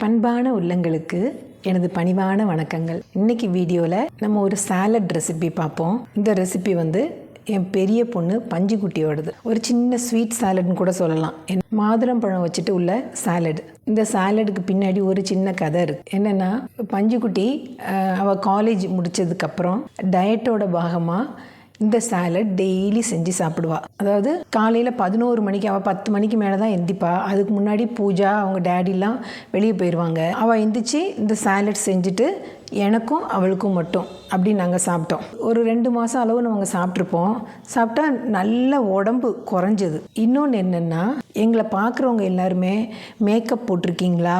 பண்பான உள்ளங்களுக்கு எனது பணிவான வணக்கங்கள். இன்றைக்கி வீடியோவில் நம்ம ஒரு சாலட் ரெசிபி பார்ப்போம். இந்த ரெசிபி என் பெரிய பொண்ணு பஞ்சுக்குட்டியோடது. ஒரு சின்ன ஸ்வீட் சாலட்னு கூட சொல்லலாம். மாதுளம்பழம் வச்சுட்டு உள்ள சாலட். இந்த சாலடுக்கு பின்னாடி ஒரு சின்ன கதை இருக்குது. என்னென்னா, பஞ்சுக்குட்டி அவள் காலேஜ் முடித்ததுக்கப்புறம் டயட்டோட பாகமாக இந்த சாலட் டெய்லி செஞ்சு சாப்பிடுவா. அதாவது காலையில் 11 மணிக்கு, அவள் 10 மணிக்கு மேலே தான் எந்திப்பா. அதுக்கு முன்னாடி பூஜா அவங்க டேடிலாம் வெளியே போயிடுவாங்க. அவள் எந்திரிச்சு இந்த சாலட் செஞ்சுட்டு எனக்கும் அவளுக்கும் மட்டும் அப்படி நாங்கள் சாப்பிட்டோம். ஒரு 2 மாதம் அளவு நாங்கள் சாப்பிட்ருப்போம். சாப்பிட்டா நல்ல உடம்பு குறைஞ்சது. இன்னொன்று என்னென்னா, எங்களை பார்க்குறவங்க எல்லாருமே மேக்கப் போட்டிருக்கீங்களா,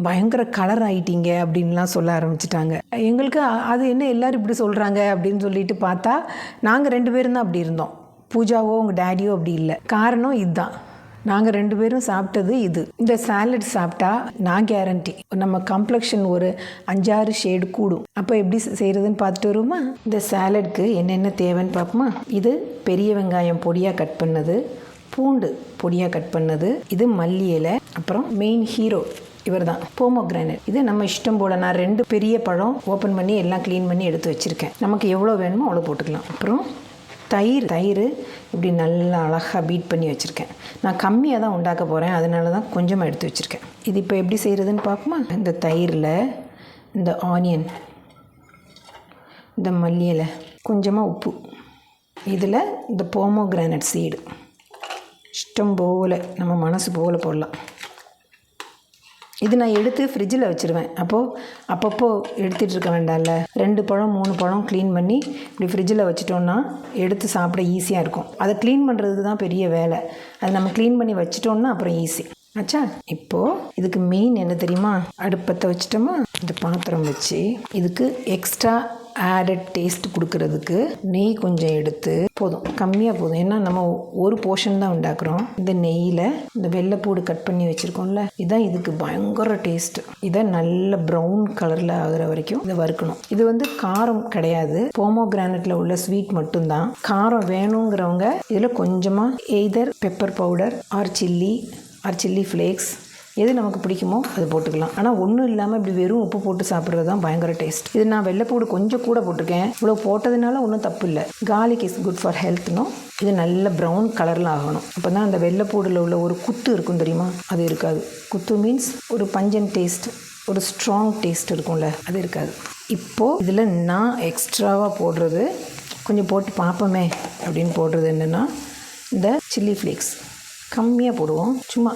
பயங்கர கலர் ஆகிட்டீங்க அப்படின்லாம் சொல்ல ஆரம்பிச்சிட்டாங்க. எங்களுக்கு அது என்ன எல்லோரும் இப்படி சொல்கிறாங்க அப்படின்னு சொல்லிட்டு பார்த்தா, நாங்கள் 2 பேரும் தான் அப்படி இருந்தோம். பூஜாவோ உங்கள் டேடியோ அப்படி இல்லை. காரணம் இதுதான், நாங்கள் 2 பேரும் சாப்பிட்டது இது. இந்த சாலட் சாப்பிட்டா நான் கேரண்டி நம்ம கம்ப்ளெக்ஷன் ஒரு 5-6 ஷேடு கூடும். அப்போ எப்படி செய்கிறதுன்னு பார்த்துட்டு வருவோமா? இந்த சாலட்க்கு என்னென்ன தேவைன்னு பார்ப்போமா? இது பெரிய வெங்காயம் பொடியாக கட் பண்ணது, பூண்டு பொடியாக கட் பண்ணது, இது மல்லி இலை, அப்புறம் மெயின் ஹீரோ இவர் தான் போமோகிரானட். இது நம்ம இஷ்டம் போல். நான் 2 பெரிய பழம் ஓப்பன் பண்ணி எல்லாம் க்ளீன் பண்ணி எடுத்து வச்சுருக்கேன். நமக்கு எவ்வளோ வேணுமோ அவ்வளோ போட்டுக்கலாம். அப்புறம் தயிர் இப்படி நல்லா அழகாக பீட் பண்ணி வச்சுருக்கேன். நான் கம்மியாக தான் உண்டாக்க போகிறேன், அதனால தான் கொஞ்சமாக எடுத்து வச்சுருக்கேன். இது இப்போ எப்படி செய்கிறதுன்னு பார்ப்போமா? இந்த தயிரில் இந்த ஆனியன், இந்த மல்லி இலை, கொஞ்சமாக உப்பு, இதில் இந்த போமோகிரானட் சீடு இஷ்டம் போல் நம்ம மனசு போல் போடலாம். இது நான் எடுத்து ஃப்ரிட்ஜில் வச்சுருவேன். அப்பப்போ எடுத்துகிட்டு இருக்க வேண்டாம்ல. 2 பழம் 3 பழம் க்ளீன் பண்ணி இப்படி ஃப்ரிட்ஜில் வச்சிட்டோன்னா எடுத்து சாப்பிட ஈஸியாக இருக்கும். அதை க்ளீன் பண்ணுறதுக்கு தான் பெரிய வேலை. அதை நம்ம க்ளீன் பண்ணி வச்சிட்டோன்னா அப்புறம் ஈஸி ஆச்சா. இப்போது இதுக்கு மெயின் என்ன தெரியுமா? அடுப்பத்தை வச்சிட்டோமா, இந்த பாத்திரம் வச்சு இதுக்கு எக்ஸ்ட்ரா ஆடட் டேஸ்ட் கொடுக்கறதுக்கு நெய் கொஞ்சம் எடுத்து, போதும், கம்மியாக போதும். ஏன்னா நம்ம ஒரு போர்ஷன் தான் உண்டாக்குறோம். இந்த நெய்யில் இந்த வெள்ளைப்பூடு கட் பண்ணி வச்சுருக்கோம்ல, இதுதான் இதுக்கு பயங்கர டேஸ்ட்டு. இதை நல்ல ப்ரௌன் கலரில் ஆகிற வரைக்கும் இதை வறுக்கணும். இது காரம் கிடையாது, போமோகிரானட்டில் உள்ள ஸ்வீட் மட்டும்தான். காரம் வேணுங்கிறவங்க இதில் கொஞ்சமாக either pepper powder R chilli flakes, எது நமக்கு பிடிக்குமோ அது போட்டுக்கலாம். ஆனால் ஒன்றும் இல்லாமல் இப்படி வெறும் உப்பு போட்டு சாப்பிட்றது தான் பயங்கர டேஸ்ட். இது நான் வெள்ளைப்பூடு கொஞ்சம் கூட போட்டிருக்கேன். இவ்வளோ போட்டதுனால ஒன்றும் தப்பு இல்லை. கார்லிக் இஸ் குட் ஃபார் ஹெல்த்னும். இது நல்ல ப்ரௌன் கலரில் ஆகணும். அப்போ தான் அந்த வெள்ளைப்பூடில் உள்ள ஒரு குத்து இருக்கும் தெரியுமா, அது இருக்காது. குத்து மீன்ஸ் ஒரு பஞ்சன் டேஸ்ட், ஒரு ஸ்ட்ராங் டேஸ்ட் இருக்கும்ல, அது இருக்காது. இப்போது இதில் நான் எக்ஸ்ட்ராவாக போடுறது, கொஞ்சம் போட்டு பார்ப்போமே அப்படின்னு போடுறது என்னென்னா, இந்த சில்லி ஃப்ளேக்ஸ் கம்மியாக போடுவோம். சும்மா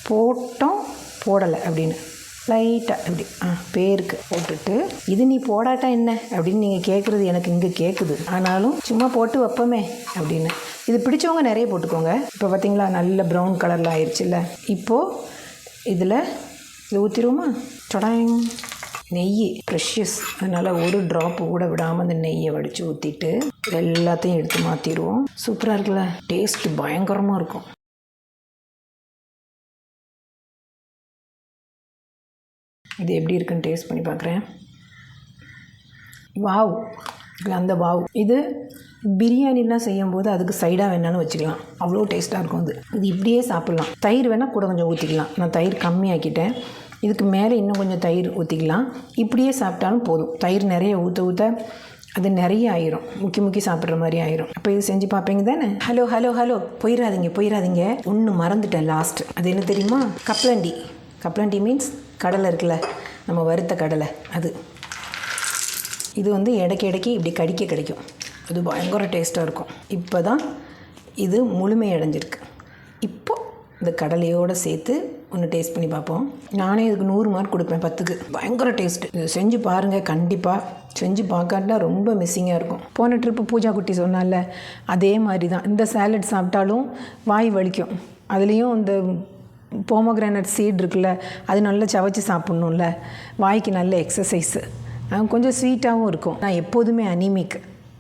போட்டோம் போடலை அப்படின்னு லைட்டாக இப்படி பேருக்கு போட்டுட்டு, இது நீ போடாட்டா என்ன அப்படின்னு நீங்கள் கேட்குறது எனக்கு இங்கே கேட்குது. ஆனாலும் சும்மா போட்டு வைப்போமே அப்படின்னு. இது பிடிச்சவங்க நிறைய போட்டுக்கோங்க. இப்போ பார்த்திங்களா நல்ல ப்ரௌன் கலரில் ஆயிடுச்சுல்ல. இப்போது இதில் இது ஊற்றிடுவோமா? சொடாங். நெய் ப்ரெஷியஸ், அதனால் ஒரு ட்ராப்பு கூட விடாமல் அந்த நெய்யை வடித்து ஊற்றிட்டு எல்லாத்தையும் எடுத்து மாற்றிடுவோம். சூப்பராக இருக்குல்ல, டேஸ்ட்டு பயங்கரமாக இருக்கும். இது எப்படி இருக்குன்னு டேஸ்ட் பண்ணி பார்க்குறேன். வாவ், அந்த வாவ். இது பிரியாணிலாம் செய்யும்போது அதுக்கு சைடாக வேணாலும் வச்சுக்கலாம், அவ்வளோ டேஸ்ட்டாக இருக்கும். இது இப்படியே சாப்பிட்லாம். தயிர் வேணால் கூட கொஞ்சம் ஊற்றிக்கலாம். நான் தயிர் கம்மியாக்கிட்டேன். இதுக்கு மேலே இன்னும் கொஞ்சம் தயிர் ஊற்றிக்கலாம். இப்படியே சாப்பிட்டாலும் போதும். தயிர் நிறைய ஊற்ற அது நிறைய ஆயிரும், முக்கி சாப்பிட்ற மாதிரி ஆயிரும். அப்போ இது செஞ்சு பார்ப்பீங்க தானே? ஹலோ போயிடாதீங்க. ஒன்று மறந்துட்டேன் லாஸ்ட். அது என்ன தெரியுமா? கப்லண்டி மீன்ஸ் கடலை இருக்குல்ல, நம்ம வறுத்த கடலை. இது இடைக்கு இப்படி கடிக்க கிடைக்கும். அது பயங்கர டேஸ்ட்டாக இருக்கும். இப்போ தான் இது முழுமையடைஞ்சிருக்கு. இப்போது இந்த கடலையோடு சேர்த்து ஒன்று டேஸ்ட் பண்ணி பார்ப்போம். நானே இதுக்கு 100 மார்க் கொடுப்பேன் 10க்கு. பயங்கர டேஸ்ட்டு. இது செஞ்சு பாருங்கள், கண்டிப்பாக செஞ்சு பார்க்காட்டா ரொம்ப மிஸ்ஸிங்காக இருக்கும். போன ட்ரிப்பு பூஜா குட்டி சொன்னால, அதே மாதிரி தான். இந்த சாலட் சாப்பிட்டாலும் வாய் வலிக்கும். அதுலேயும் இந்த போமோகிரானட் சீட் இருக்குல்ல, அது நல்லா சவைச்சி சாப்பிட்ணும்ல, வாய்க்கு நல்ல எக்ஸசைஸு. கொஞ்சம் ஸ்வீட்டாகவும் இருக்கும். நான் எப்போதுமே அனீமிக்,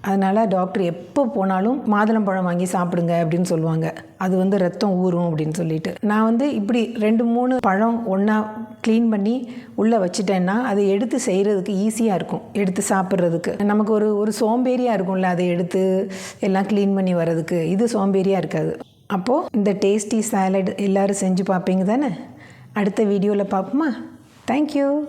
அதனால் டாக்டர் எப்போ போனாலும் மாதுளம்பழம் வாங்கி சாப்பிடுங்க அப்படின்னு சொல்லுவாங்க. அது ரத்தம் ஊறும் அப்படின்னு சொல்லிட்டு. நான் இப்படி 2-3 பழம் ஒன்றா க்ளீன் பண்ணி உள்ளே வச்சுட்டேன்னா அதை எடுத்து செய்கிறதுக்கு ஈஸியாக இருக்கும், எடுத்து சாப்பிட்றதுக்கு. நமக்கு ஒரு சோம்பேறியாக இருக்கும்ல, அதை எடுத்து எல்லாம் க்ளீன் பண்ணி வர்றதுக்கு. இது சோம்பேறியாக இருக்காது. அப்போது இந்த டேஸ்டி சாலட் எல்லோரும் செஞ்சு பார்ப்பீங்க தானே? அடுத்த வீடியோவில் பார்ப்போமா? தேங்க்யூ.